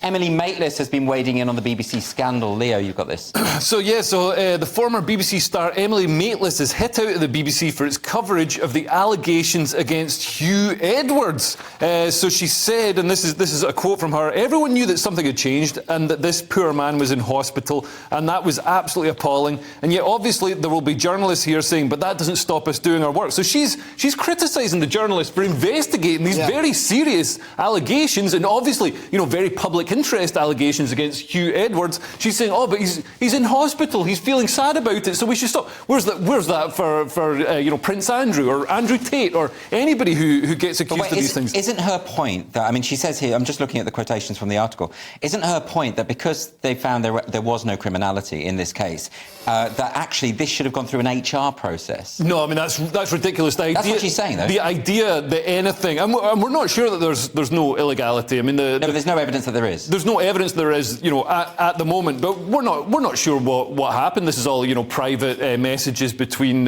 Emily Maitlis has been wading in on the BBC scandal. Leo, you've got this. The former BBC star Emily Maitlis has hit out at the BBC for its coverage of the allegations against Huw Edwards. So she said, and this is a quote from her, "Everyone knew that something had changed and that this poor man was in hospital, and that was absolutely appalling. And yet, obviously, there will be journalists here saying, but that doesn't stop us doing our work." So she's criticising the journalists for investigating these very serious allegations, and obviously, very public interest allegations against Huw Edwards. She's saying, "Oh, but he's in hospital. He's feeling sad about it. So we should stop." Where's that for Prince Andrew or Andrew Tate or anybody who gets accused of these things? Isn't her point that, I mean, she says here, I'm just looking at the quotations from the article, isn't her point that because they found there was no criminality in this case, that actually this should have gone through an HR process? No, I mean, that's ridiculous. That's what she's saying, though. The idea that anything... And we're not sure that there's no illegality. I mean, but there's no evidence that there is. There's no evidence there is, at the moment. But we're not sure what happened. This is all, private messages between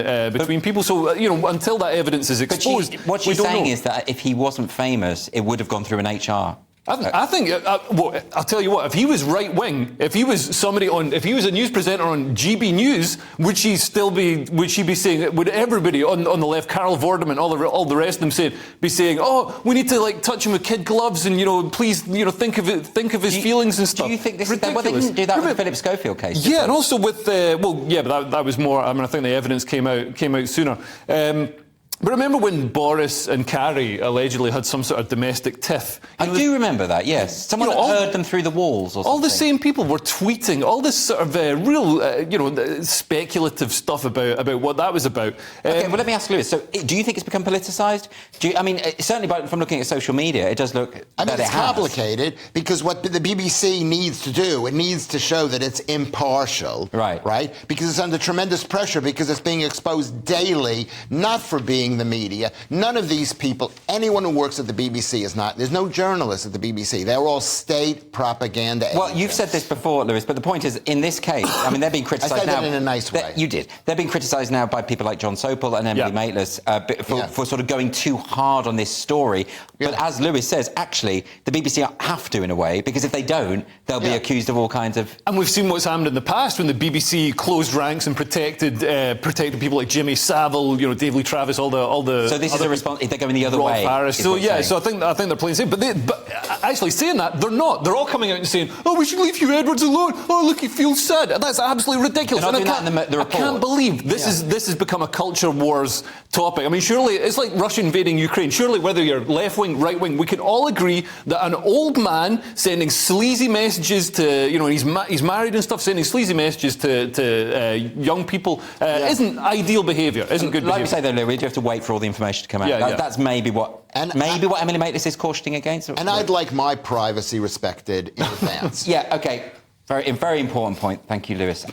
people. So, until that evidence is exposed, what she's saying is that if he wasn't famous, it would have gone through an HR. I think, I'll tell you what, if he was right-wing, if he was a news presenter on GB News, would she be saying, would everybody on the left, Carol Vorderman, all the rest of them be saying, "Oh, we need to touch him with kid gloves and, please, think of his feelings and stuff." Do you think this is... Well, they didn't do that with the Philip Schofield case. Yeah, and also with, but that was more, I mean, I think the evidence came out sooner. But remember when Boris and Carrie allegedly had some sort of domestic tiff? I do remember that, yes. Someone heard them through the walls or something. All the same people were tweeting all this sort of real, speculative stuff about what that was about. OK, well, let me ask Lewis. So, do you think it's become politicised? Certainly from looking at social media, it does look that it has. It's complicated because what the BBC needs to do, it needs to show that it's impartial. Right? Because it's under tremendous pressure because it's being exposed daily, not for being the media. None of these people, anyone who works at the BBC is not. There's no journalists at the BBC. They're all state propaganda agents. Well, you've said this before, Lewis, but the point is, in this case, I mean, they're being criticised now. I said that in a nice way. You did. They're being criticised now by people like John Sopel and Emily Maitlis for sort of going too hard on this story. But as Lewis says, actually, the BBC have to, in a way, because if they don't, they'll be accused of all kinds of... And we've seen what's happened in the past when the BBC closed ranks and protected people like Jimmy Savile, Dave Lee Travis, all the. So this is a response if they're going the other way. Paris. So so I think they're playing safe. But actually saying that, they're not. They're all coming out and saying, "Oh, we should leave Huw Edwards alone. Oh, look, he feels sad." And that's absolutely ridiculous. And I can't believe this has become a culture wars topic. I mean, surely it's like Russia invading Ukraine. Surely whether you're left wing, right wing, we can all agree that an old man sending sleazy messages to he's married and stuff, sending sleazy messages to young people isn't ideal behaviour. Isn't good behaviour. Like we say though, Lou, we do have to wait for all the information to come out. That's maybe what Emily Maitlis is cautioning against. And I'd like my privacy respected in advance. OK. Very important point. Thank you, Lewis.